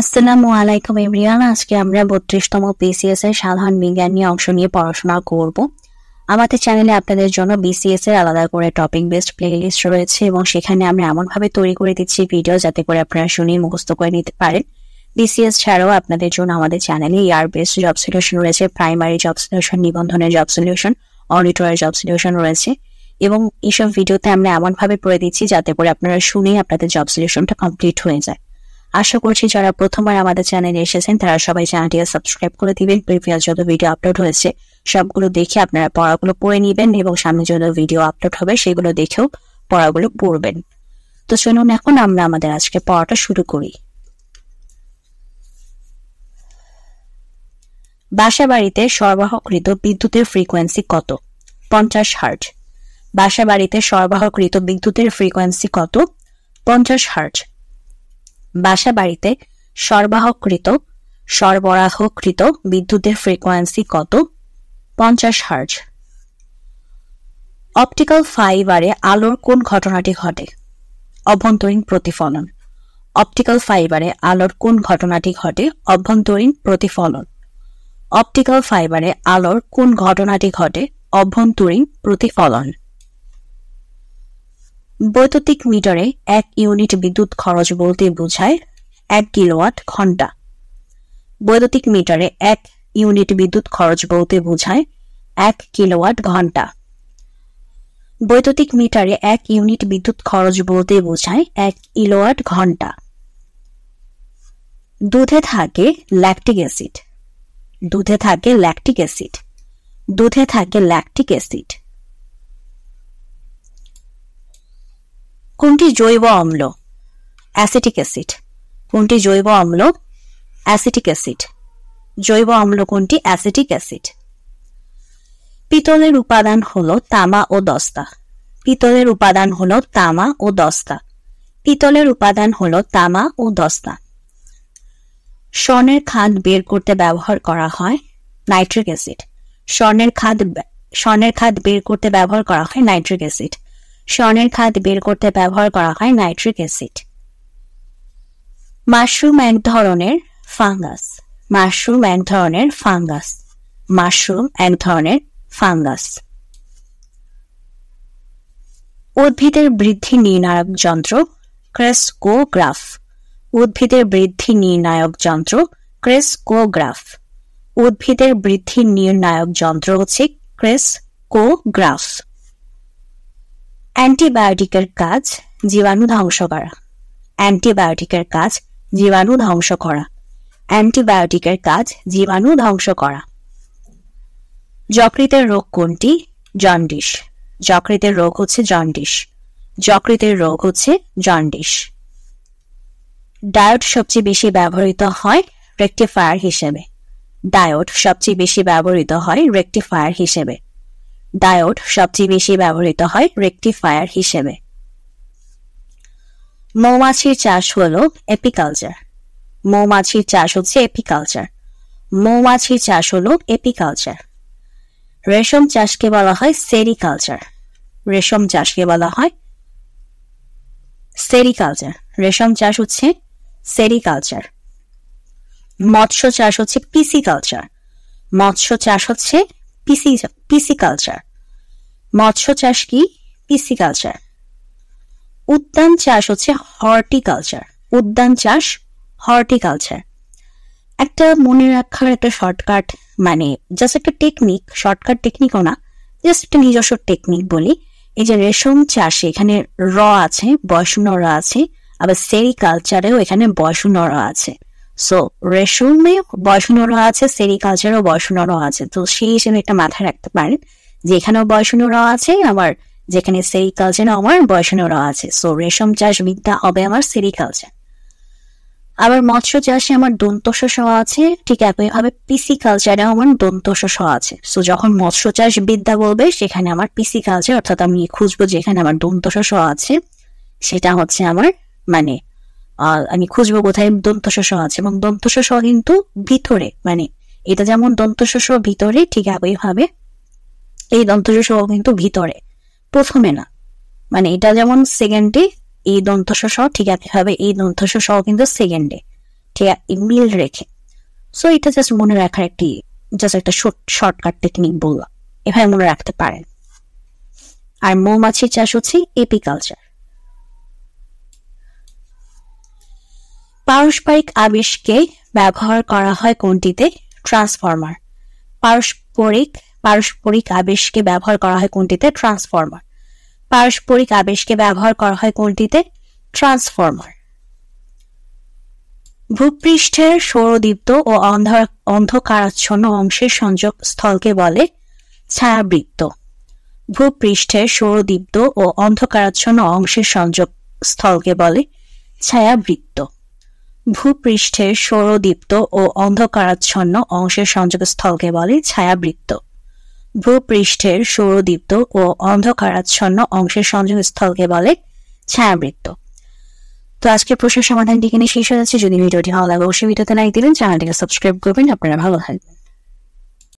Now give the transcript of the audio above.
আসসালামু আলাইকুম এভরিওয়ান। আজকে আমরা 32তম বিসিএস এর সাধারণ বিজ্ঞান নিয়ে অংশ নিয়ে পড়াশোনা করব। আমাদের চ্যানেলে আপনাদের জন্য বিসিএস এর আলাদা করে টপিক বেসড প্লেলিস্ট রয়েছে এবং সেখানে আমরা এমনভাবে তৈরি করে দিচ্ছি ভিডিও যাতে করে আপনারা শুনে মুখস্থ করে নিতে পারেন। বিসিএস ছাড়াও আপনাদের জন্য আমাদের চ্যানেলে ইয়ার বেসড জব সলিউশন রয়েছে, প্রাইমারি জব সলিউশন, নিবন্ধনের জব সলিউশন, অডিটরের জব সলিউশন রয়েছে এবং এইসব ভিডিওতে আমরা এমনভাবে করে দিচ্ছি যাতে করে আপনারা শুনে আপনাদের জব সলিউশনটা কমপ্লিট হয়ে যায়। আশা করছি যারা প্রথমবার আমাদের চ্যানেলে এসেছেন তারা সবাই চ্যানেলটিকে সাবস্ক্রাইব করে দিবেন। প্রিভিয়াস যত ভিডিও আপলোড হয়েছে সবগুলো দেখে আপনারা পড়াগুলো পড়ে নেবেন এবং সামনে যত ভিডিও আপলোড হবে সেগুলো দেখেও পড়াগুলো পড়বেন। তো চলুন এখন আমরা আমাদের আজকে পড়াটা শুরু করি। বাসাবাড়িতে সরবরাহকৃত বিদ্যুতের ফ্রিকোয়েন্সি কত? 50 হার্জ। বাসাবাড়িতে সরবরাহকৃত বিদ্যুতের ফ্রিকোয়েন্সি কত? 50 হার্জ। বাসাবাড়িতে সরবরাহকৃত বিদ্যুতের ফ্রিকোয়েন্সি কত? 50 হার্জ। অপটিক্যাল ফাইবারে আলোর কোন ঘটনাটি ঘটে? অভ্যন্তরীণ প্রতিফলন। অপটিক্যাল ফাইবারে আলোর কোন ঘটনাটি ঘটে? অভ্যন্তরীণ প্রতিফলন। অপটিক্যাল ফাইবারে আলোর কোন ঘটনাটি ঘটে? অভ্যন্তরীণ প্রতিফলন। বৈদ্যুতিক মিটারে 1 ইউনিট বিদ্যুৎ খরচ বলতে বোঝায় 1 কিলোওয়াট ঘন্টা। বৈদ্যুতিক মিটারে 1 ইউনিট বিদ্যুৎ খরচ বলতে বোঝায় 1 কিলোওয়াট ঘন্টা। বৈদ্যুতিক মিটারে 1 ইউনিট বিদ্যুৎ খরচ বলতে বোঝায় 1 কিলোওয়াট ঘন্টা। দুধে থাকে ল্যাকটিক অ্যাসিড। দুধে থাকে ল্যাকটিক অ্যাসিড। দুধে থাকে ল্যাকটিক অ্যাসিড। কোনটি জৈব অম্ল? Acetic acid. কোনটি জৈব অম্ল? Acetic acid. জৈব অম্ল কোনটি? Acetic acid. পিতলের উপাদান হলো তামা ও দস্তা। পিতলের উপাদান হলো তামা ও দস্তা। পিতলের উপাদান হলো তামা ও দস্তা। স্বর্ণের খাদ বের করতে ব্যবহার করা হয় নাইট্রিক অ্যাসিড। স্বর্ণের খাদ বের করতে ব্যবহার করা হয় নাইট্রিক অ্যাসিড। স্বর্ণের খাদ বের করতে ব্যবহার করা হয় নাইট্রিক অ্যাসিড। মাশরুম এক ধরনের ফাঙ্গাস। মাশরুম এক ধরনের ফাঙ্গাস। মাশরুম এক ধরনের ফাঙ্গাস। উদ্ভিদের বৃদ্ধি নির্ণায়ক যন্ত্র ক্রেস্কোগ্রাফ। উদ্ভিদের বৃদ্ধি নির্ণায়ক যন্ত্র ক্রেস্কোগ্রাফ। উদ্ভিদের বৃদ্ধি নির্ণায়ক যন্ত্র হচ্ছে ক্রেস্কোগ্রাফ। অ্যান্টিবায়োটিকের কাজ জীবাণু ধ্বংস করা। অ্যান্টিবায়োটিকের কাজ জীবাণু ধ্বংস করা। অ্যান্টিবায়োটিকের কাজ জীবাণু ধ্বংস করা। যকৃতের রোগ কোনটি? জন্ডিস। যকৃতের রোগ হচ্ছে জন্ডিস। যকৃতের রোগ হচ্ছে জন্ডিস। ডায়োড সবচেয়ে বেশি ব্যবহৃত হয় রেকটিফায়ার হিসেবে। ডায়োড সবচেয়ে বেশি ব্যবহৃত হয় রেকটিফায়ার হিসেবে। ডায়োড সবচেয়ে বেশি ব্যবহৃত হয় রেকটিফায়ার হিসেবে। মৌমাছির চাষ হলো এপিকালচার। মৌমাছির চাষ হচ্ছে এপিকালচার। মৌমাছির চাষ হলো এপিকালচার। রেশম চাষকে বলা হয় সেরিকালচার। রেশম চাষকে বলা হয় সেরিকালচার। রেশম চাষ হচ্ছে সেরিকালচার। মৎস্য চাষ হচ্ছে পিসিকালচার। মৎস্য চাষ হচ্ছে পিসিকালচার। মৎস্য চাষ কি? পিসিকালচার। উদ্যান চাষ হচ্ছে হর্টিকালচার। উদ্যান চাষ হর্টিকালচার। একটা মনে রাখার একটা শর্টকাট, মানে জাস্ট একটা টেকনিক, শর্টকাট টেকনিকও না, জাস্ট একটা নিজস্ব টেকনিক বলি। এই যে রেশম চাষে এখানে র আছে, বয়শূন্য র আছে, আবার সেরিকালচারেও এখানে বয়শূন্য র আছে। সো রেশমে বয়শূন্য র আছে, সেরিকালচারেও বয়শূন্য র আছে। তো সেই হিসেবে একটা মাথায় রাখতে পারেন যে এখানেও বয়শূন্য র আছে, আবার যেখানে সেরিকালচারে আমার বয়শূন্য র আছে। সো রেশম চাষ বিদ্যা হবে আমার সেরিকালচার। আবার মৎস্য চাষে আমার দন্তস স আছে, ঠিক একইভাবে পিসিকালচারে আমার দন্তস স আছে। সো যখন মৎস্য চাষ বিদ্যা বলবে সেখানে আমার পিসিকালচার, অর্থাৎ আমি খুঁজবো যেখানে আমার দন্তস স আছে সেটা হচ্ছে আমার, মানে আমি খুঁজবো কোথায় দন্তস স আছে। এবং দন্তস স কিন্তু ভিতরে, মানে এটা যেমন দন্তস স ভিতরে, ঠিক একইভাবে এই দন্তস স কিন্তু ভিতরে, প্রথমে না। মানে এটা যেমন সেকেন্ডে এই দন্তস স, ঠিক একইভাবে এই দন্তস স কিন্তু সেকেন্ডে। মিল রেখে। সো এটা জাস্ট মনে রাখার জাস্ট একটা শর্টকাট টেকনিক বললাম, এভাবে মনে রাখতে পারেন। আর মৌমাছির চাষ হচ্ছে এপিকালচার। পারস্পরিক আবেশকে ব্যবহার করা হয় কোনটিতে? ট্রান্সফর্মার। পারস্পরিক আবেশকে ব্যবহার করা হয় কোনটিতে? ট্রান্সফর্মার। পারস্পরিক আবেশকে ব্যবহার করা হয় কোনটিতে? ট্রান্সফর্মার। ভূপৃষ্ঠের সৌরদীপ্ত ও অন্ধকারাচ্ছন্ন অংশের সংযোগ স্থলকে বলে ছায়াবৃত্ত। ভূপৃষ্ঠের সৌরদীপ্ত ও অন্ধকারাচ্ছন্ন অংশের সংযোগ স্থলকে বলে ছায়াবৃত্ত। ভূপৃষ্ঠের সৌরদীপ্ত ও অন্ধকারাচ্ছন্ন অংশের সংযোগ স্থলকে বলে ছায়াবৃত্ত। ভূপৃষ্ঠের সৌরদীপ্ত ও অন্ধকারাচ্ছন্ন অংশের সংযোগ স্থলকে বলে ছায়াবৃত্ত। তো আজকের প্রশ্নের সমাধানটি এখানে শেষ হয়ে যাচ্ছে। যদি ভিডিওটি ভালো লাগে অবশ্যই ভিডিওতে লাইক দিবেন, চ্যানেলটিকে সাবস্ক্রাইব করবেন। আপনারা ভালো থাকবেন।